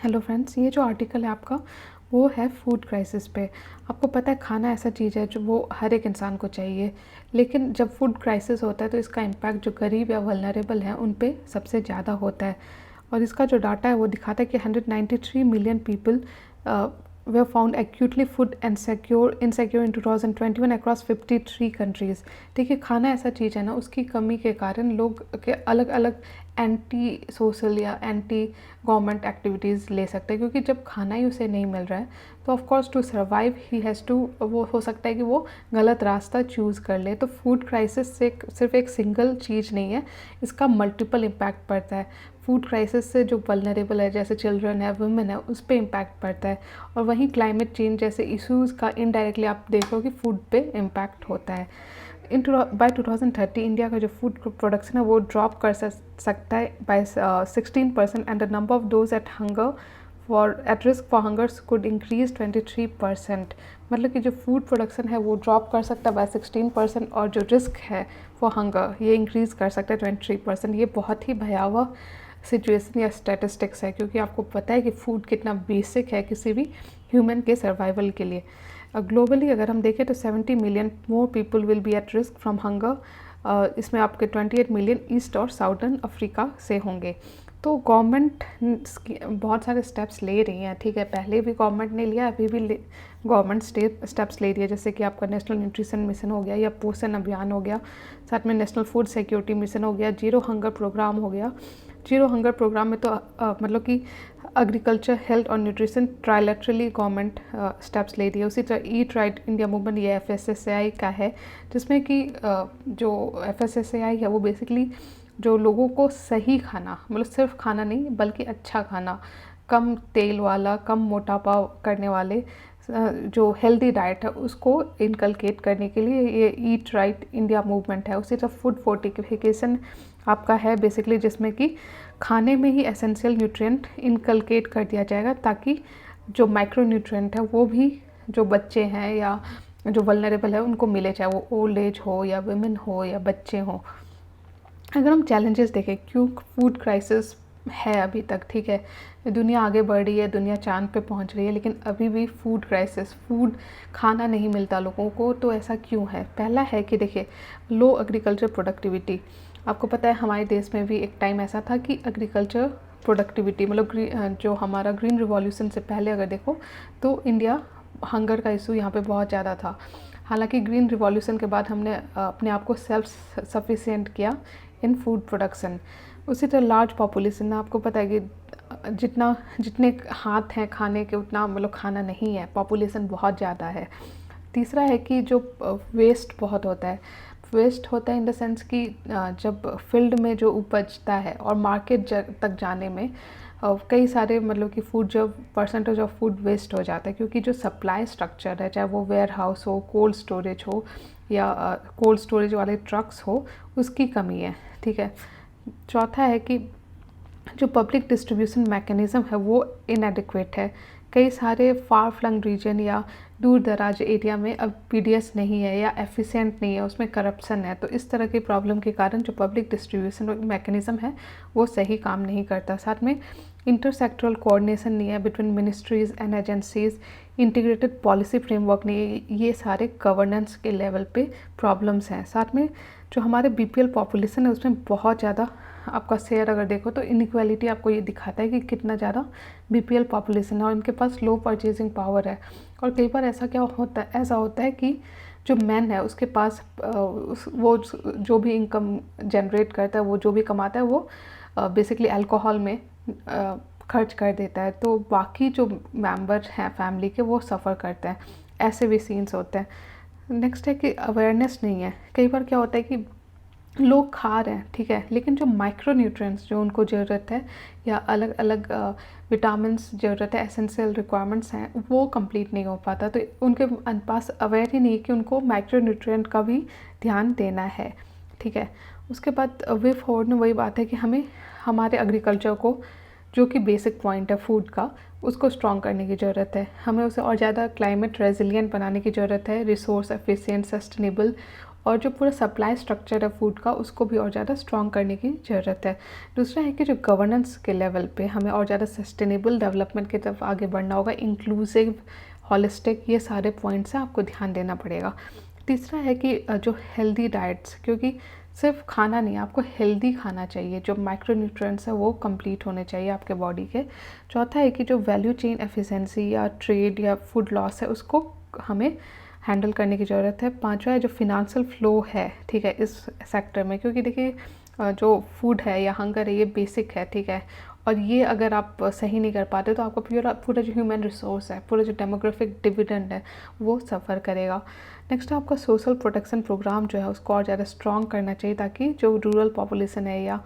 Hello friends, ये जो article है आपका वो है फूड क्राइसिस पे। आपको पता है खाना ऐसा चीज़ है जो वो हर एक इंसान को चाहिए, लेकिन जब फूड क्राइसिस होता है तो इसका इम्पैक्ट जो गरीब या वल्नरेबल हैं उन पे सबसे ज़्यादा होता है। और इसका जो डाटा है वो दिखाता है कि 193 million people were found acutely food insecure in 2021 across 53 countries. देखिए खाना ऐसा चीज़ है ना, उसकी कमी के कारण लोग के अलग अलग एंटी सोशल या एंटी गवर्नमेंट एक्टिविटीज़ ले सकते हैं, क्योंकि जब खाना ही उसे नहीं मिल रहा है तो of course to survive he has to, वो हो सकता है कि वो गलत रास्ता चूज़ कर ले। तो फूड क्राइसिस से सिर्फ एक सिंगल चीज़ नहीं है, इसका मल्टीपल इम्पैक्ट पड़ता है। फूड क्राइसिस से जो वल्नरेबल है जैसे चिल्ड्रन है, वुमेन है, उस पर इम्पैक्ट पड़ता है। और वहीं क्लाइमेट चेंज जैसे इश्यूज़ का इनडायरेक्टली आप देखो कि फूड पे इम्पैक्ट होता है। बाय 2030 इंडिया का जो फूड प्रोडक्शन है वो ड्रॉप कर सकता है by 16% and the number of those at risk for hungers could increase 23%। मतलब कि जो फूड प्रोडक्शन है वो ड्रॉप कर सकता है बाय 16% और जो रिस्क है फॉर हंगर ये इंक्रीज़ कर सकता है 23%। ये बहुत ही भयावह सिचुएशन या स्टैटिस्टिक्स है, क्योंकि आपको पता है कि फूड कितना बेसिक है किसी भी ह्यूमन के सर्वाइवल के लिए। ग्लोबली अगर हम देखें तो 70 million more people will be at risk from hunger. इसमें आपके 28 मिलियन ईस्ट और साउदर्न अफ्रीका से होंगे। तो गवर्नमेंट बहुत सारे स्टेप्स ले रही हैं, ठीक है, पहले भी गवर्नमेंट ने लिया, अभी भी गवर्नमेंट स्टेप्स ले रही है, जैसे कि आपका नेशनल न्यूट्रिशन मिशन हो गया या पोषण अभियान हो गया, साथ में नेशनल फूड सिक्योरिटी मिशन हो गया, जीरो हंगर प्रोग्राम हो गया। जीरो हंगर प्रोग्राम में तो मतलब कि एग्रीकल्चर, हेल्थ और न्यूट्रिशन ट्राइलेटरली गवर्नमेंट स्टेप्स ले रही है। उसी तरह ईट राइट इंडिया मूवमेंट ये FSSAI का है, जिसमें कि जो FSSAI है वो बेसिकली जो लोगों को सही खाना, मतलब सिर्फ खाना नहीं बल्कि अच्छा खाना, कम तेल वाला, कम मोटापा करने वाले जो हेल्दी डाइट है उसको इनकलकेट करने के लिए ये ईट राइट इंडिया मूवमेंट है। उसी तरह फूड फोर्टिफिकेशन आपका है बेसिकली, जिसमें कि खाने में ही एसेंशियल न्यूट्रिएंट इनकलकेट कर दिया जाएगा ताकि जो माइक्रो न्यूट्रिएंट है वो भी जो बच्चे हैं या जो वल्नरेबल है उनको मिले, चाहे वो ओल्ड एज हो या वुमेन हो या बच्चे हों। अगर हम चैलेंजेस देखें, क्यों फूड क्राइसिस है अभी तक, ठीक है, दुनिया आगे बढ़ रही है, दुनिया चांद पे पहुंच रही है, लेकिन अभी भी फूड क्राइसिस, फूड खाना नहीं मिलता लोगों को। तो ऐसा क्यों है? पहला है कि देखिए लो एग्रीकल्चर प्रोडक्टिविटी। आपको पता है हमारे देश में भी एक टाइम ऐसा था कि एग्रीकल्चर प्रोडक्टिविटी मतलब जो हमारा ग्रीन रिवॉल्यूशन से पहले अगर देखो तो इंडिया हंगर का इशू यहाँ पे बहुत ज़्यादा था। हालांकि ग्रीन रिवॉल्यूशन के बाद हमने अपने आप को सेल्फ सफिशिएंट किया इन फूड प्रोडक्शन। उसी तरह लार्ज पॉपुलेशन, आपको पता है कि जितने हाथ हैं खाने के उतना मतलब खाना नहीं है, पॉपुलेशन बहुत ज़्यादा है। तीसरा है कि जो वेस्ट बहुत होता है, वेस्ट होता है इन द सेंस कि जब फील्ड में जो उपजता है और मार्केट तक जाने में कई सारे मतलब कि फूड जो परसेंटेज ऑफ फूड वेस्ट हो जाता है, क्योंकि जो सप्लाई स्ट्रक्चर है, चाहे वो वेयर हाउस हो, कोल्ड स्टोरेज हो या कोल्ड स्टोरेज वाले ट्रक्स हो, उसकी कमी है, ठीक है। चौथा है कि जो पब्लिक डिस्ट्रीब्यूशन मैकेनिज़्म है वो इनएडिक्वेट है। कई सारे फार फ्लंग रीजन या दूर दराज एरिया में अब PDS नहीं है या एफिशिएंट नहीं है, उसमें करप्शन है। तो इस तरह की प्रॉब्लम के कारण जो पब्लिक डिस्ट्रीब्यूशन मैकेनिज़्म है वो सही काम नहीं करता। साथ में इंटरसेक्टरल कोऑर्डिनेशन नहीं है between ministries and agencies, integrated policy framework नहीं है। ये सारे गवर्नेंस के लेवल पे प्रॉब्लम्स हैं। साथ में जो हमारे BPL पॉपुलेशन है उसमें बहुत ज़्यादा आपका शेयर अगर देखो तो इनइक्वालिटी आपको ये दिखाता है कि कितना ज़्यादा BPL पॉपुलेशन है और इनके पास लो परचेजिंग पावर है। और कई बार ऐसा होता है कि जो मैन है उसके पास वो जो भी इनकम जनरेट करता है, वो जो भी कमाता है वो बेसिकली अल्कोहल में खर्च कर देता है, तो बाकी जो मेंबर हैं फैमिली के वो सफ़र करते हैं। ऐसे भी सीन्स होते हैं। नेक्स्ट है कि अवेयरनेस नहीं है। कई बार क्या होता है कि लोग खा रहे हैं, ठीक है, लेकिन जो माइक्रो न्यूट्रिएंट्स जो उनको ज़रूरत है या अलग अलग विटामिन्स ज़रूरत है, एसेंशियल रिक्वायरमेंट्स हैं, वो कंप्लीट नहीं हो पाता। तो उनके पास अवेयर ही नहीं है कि उनको माइक्रो न्यूट्रिएंट का भी ध्यान देना है, ठीक है। उसके बाद वे फॉरवर्ड में वही बात है कि हमें हमारे एग्रीकल्चर को, जो कि बेसिक पॉइंट है फूड का, उसको स्ट्रॉन्ग करने की ज़रूरत है। हमें उसे और ज़्यादा क्लाइमेट रेजिलिएंट बनाने की ज़रूरत है, रिसोर्स एफिशिएंट, सस्टेनेबल और जो पूरा सप्लाई स्ट्रक्चर है फूड का उसको भी और ज़्यादा स्ट्रॉन्ग करने की ज़रूरत है। दूसरा है कि जो गवर्नेंस के लेवल पे हमें और ज़्यादा सस्टेनेबल डेवलपमेंट की तरफ आगे बढ़ना होगा, इंक्लूसिव, हॉलिस्टिक, ये सारे पॉइंट्स हैं, आपको ध्यान देना पड़ेगा। तीसरा है कि जो हेल्दी डाइट्स, क्योंकि सिर्फ खाना नहीं, आपको हेल्दी खाना चाहिए, जो माइक्रोन्यूट्रिएंट्स है वो कंप्लीट होने चाहिए आपके बॉडी के। चौथा है कि जो वैल्यू चेन एफिशिएंसी या ट्रेड या फूड लॉस है उसको हमें हैंडल करने की ज़रूरत है। पांचवा है जो फिनेंशियल फ्लो है, ठीक है, इस सेक्टर में, क्योंकि देखिए जो फूड है या हंगर है ये बेसिक है, ठीक है, और ये अगर आप सही नहीं कर पाते तो आपका पूरा जो ह्यूमन रिसोर्स है, पूरा जो डेमोग्राफिक डिविडेंड है वो सफ़र करेगा। नेक्स्ट आपका सोशल प्रोटेक्शन प्रोग्राम जो है उसको और ज़्यादा स्ट्रॉन्ग करना चाहिए, ताकि जो रूरल पॉपुलेशन है या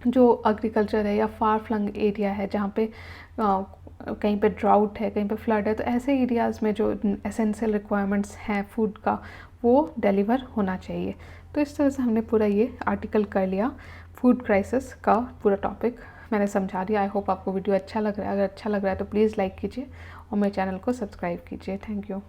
जो एग्रीकल्चर है या फार फ्लंग एरिया है जहाँ पे कहीं पे ड्राउट है, कहीं पे फ्लड है, तो ऐसे एरियाज़ में जो एसेंशियल रिक्वायरमेंट्स हैं फूड का वो डिलीवर होना चाहिए। तो इस तरह से हमने पूरा ये आर्टिकल कर लिया, फूड क्राइसिस का पूरा टॉपिक मैंने समझा दिया। आई होप आपको वीडियो अच्छा लग रहा है। अगर अच्छा लग रहा है तो प्लीज़ लाइक कीजिए और मेरे चैनल को सब्सक्राइब कीजिए। Thank you.